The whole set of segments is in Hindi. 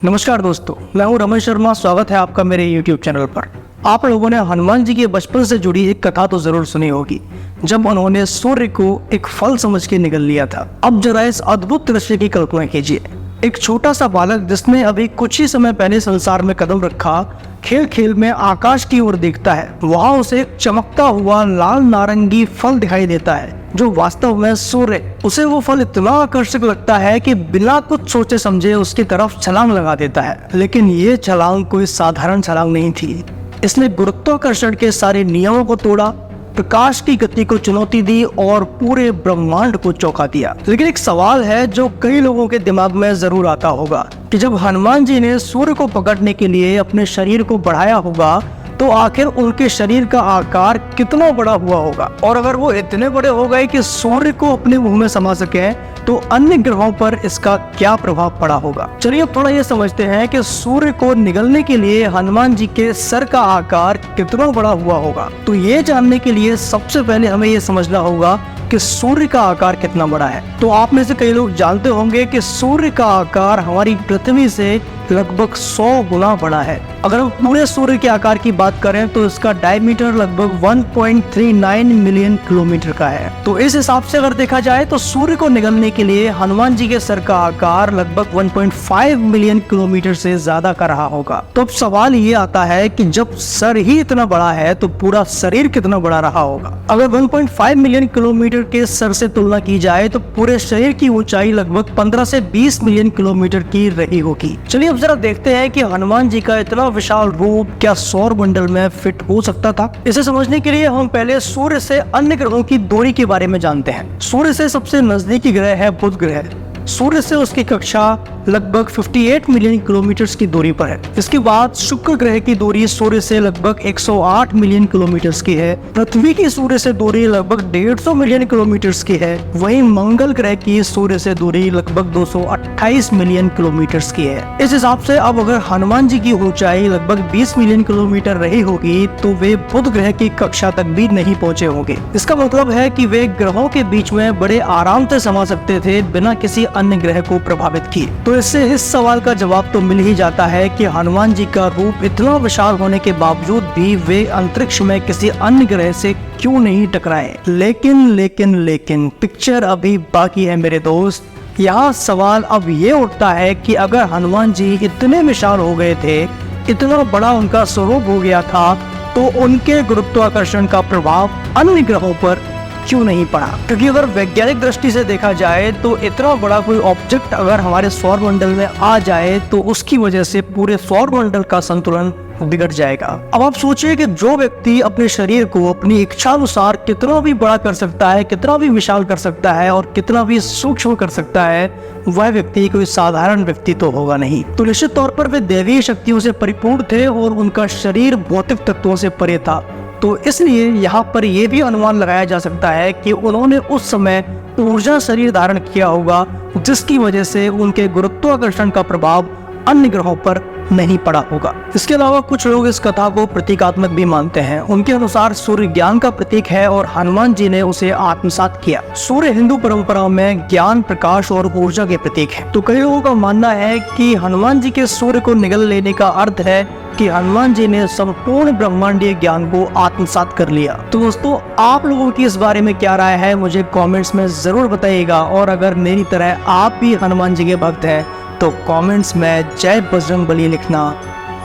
नमस्कार दोस्तों, मैं हूं रमेश शर्मा। स्वागत है आपका मेरे YouTube चैनल पर। आप लोगों ने हनुमान जी के बचपन से जुड़ी एक कथा तो जरूर सुनी होगी, जब उन्होंने सूर्य को एक फल समझ के निगल लिया था। अब जरा इस अद्भुत दृश्य की कल्पना कीजिए। एक छोटा सा बालक जिसने अभी कुछ ही समय पहले संसार में कदम रखा, खेल खेल में आकाश की ओर देखता है। वहां उसे एक चमकता हुआ लाल नारंगी फल दिखाई देता है, जो वास्तव में सूर्य। उसे वो फल इतना आकर्षक लगता है कि बिना कुछ सोचे समझे उसकी तरफ छलांग लगा देता है। लेकिन ये छलांग कोई साधारण छलांग नहीं थी। इसने गुरुत्वाकर्षण के सारे नियमों को तोड़ा, प्रकाश की गति को चुनौती दी और पूरे ब्रह्मांड को चौंका दिया। लेकिन एक सवाल है जो कई लोगों के दिमाग में जरूर आता होगा कि जब हनुमान जी ने सूर्य को पकड़ने के लिए अपने शरीर को बढ़ाया होगा, तो आखिर उनके शरीर का आकार कितना बड़ा हुआ होगा। और अगर वो इतने बड़े हो गए कि सूर्य को अपने मुंह में समा सके, तो अन्य ग्रहों पर इसका क्या प्रभाव पड़ा होगा। चलिए अब थोड़ा ये समझते हैं कि सूर्य को निगलने के लिए हनुमान जी के सर का आकार कितना बड़ा हुआ होगा। तो ये जानने के लिए सबसे पहले हमें ये समझना होगा कि सूर्य का आकार कितना बड़ा है। तो आप में से कई लोग जानते होंगे कि सूर्य का आकार हमारी पृथ्वी से लगभग 100 गुना बड़ा है। अगर हम पूरे सूर्य के आकार की बात करें तो इसका डायमीटर लगभग 1.39 मिलियन किलोमीटर का है। तो इस हिसाब से अगर देखा जाए तो सूर्य को निगलने के लिए हनुमान जी के सर का आकार लगभग 1.5 मिलियन किलोमीटर से ज्यादा का रहा होगा। तो अब सवाल ये आता है कि जब सर ही इतना बड़ा है तो पूरा शरीर कितना बड़ा रहा होगा। अगर 1.5 मिलियन किलोमीटर के सर से तुलना की जाए तो पूरे शरीर की ऊंचाई लगभग 15 से 20 मिलियन किलोमीटर की रही होगी। चलिए अब जरा देखते हैं कि हनुमान जी का इतना विशाल रूप क्या सौर मंडल में फिट हो सकता था। इसे समझने के लिए हम पहले सूर्य से अन्य ग्रहों की दूरी के बारे में जानते हैं। सूर्य से सबसे नजदीकी ग्रह है बुध ग्रह। सूर्य से उसकी कक्षा लगभग 58 मिलियन किलोमीटर की दूरी पर है। इसके बाद शुक्र ग्रह की दूरी सूर्य से लगभग 108 मिलियन किलोमीटर की है। पृथ्वी की सूर्य से दूरी लगभग 150 मिलियन किलोमीटर की है। वहीं मंगल ग्रह की सूर्य से दूरी लगभग 228 मिलियन किलोमीटर की है। इस हिसाब से अब अगर हनुमान जी की ऊंचाई लगभग 20 मिलियन किलोमीटर रही होगी तो वे बुध ग्रह की कक्षा तक भी नहीं पहुंचे होंगे। इसका मतलब है कि वे ग्रहों के बीच में बड़े आराम से समा सकते थे, बिना किसी अन्य ग्रह को प्रभावित किए। तो इससे इस सवाल का जवाब तो मिल ही जाता है कि हनुमान जी का रूप इतना विशाल होने के बावजूद भी वे अंतरिक्ष में किसी अन्य ग्रह से क्यों नहीं टकराए। लेकिन पिक्चर अभी बाकी है मेरे दोस्त। यहाँ सवाल अब ये उठता है कि अगर हनुमान जी इतने विशाल हो गए थे, इतना बड़ा उनका स्वरूप हो गया था, तो उनके गुरुत्वाकर्षण का प्रभाव अन्य ग्रहों पर क्यों नहीं पड़ा। क्योंकि अगर वैज्ञानिक दृष्टि से देखा जाए तो इतना बड़ा कोई ऑब्जेक्ट अगर हमारे सौर मंडल में आ जाए तो उसकी वजह से पूरे सौर मंडल का संतुलन बिगड़ जाएगा। अब आप सोचिए कि जो व्यक्ति अपने शरीर को अपनी इच्छा अनुसार कितना भी बड़ा कर सकता है, कितना भी विशाल कर सकता है और कितना भी सूक्ष्म कर सकता है, वह व्यक्ति कोई साधारण व्यक्ति तो होगा नहीं। तो निश्चित तौर पर वे दैवीय शक्तियों से परिपूर्ण थे और उनका शरीर भौतिक तत्वों से परे था। तो इसलिए यहाँ पर यह भी अनुमान लगाया जा सकता है कि उन्होंने उस समय ऊर्जा शरीर धारण किया होगा, जिसकी वजह से उनके गुरुत्वाकर्षण का प्रभाव अन्य ग्रहों पर नहीं पड़ा होगा। इसके अलावा कुछ लोग इस कथा को प्रतीकात्मक भी मानते हैं। उनके अनुसार सूर्य ज्ञान का प्रतीक है और हनुमान जी ने उसे आत्मसात किया। सूर्य हिंदू परंपरा में ज्ञान, प्रकाश और ऊर्जा के प्रतीक है। तो कई लोगों का मानना है कि हनुमान जी के सूर्य को निगल लेने का अर्थ है कि हनुमान जी ने संपूर्ण ब्रह्मांडीय ज्ञान को आत्मसात कर लिया। तो दोस्तों, आप लोगों की इस बारे में क्या राय है, मुझे कमेंट्स में जरूर बताइएगा। और अगर मेरी तरह आप भी हनुमान जी के भक्त हैं तो कमेंट्स में जय बजरंगबली लिखना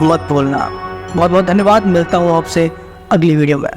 मत भूलना। बहुत बहुत धन्यवाद। मिलता हूँ आपसे अगली वीडियो में।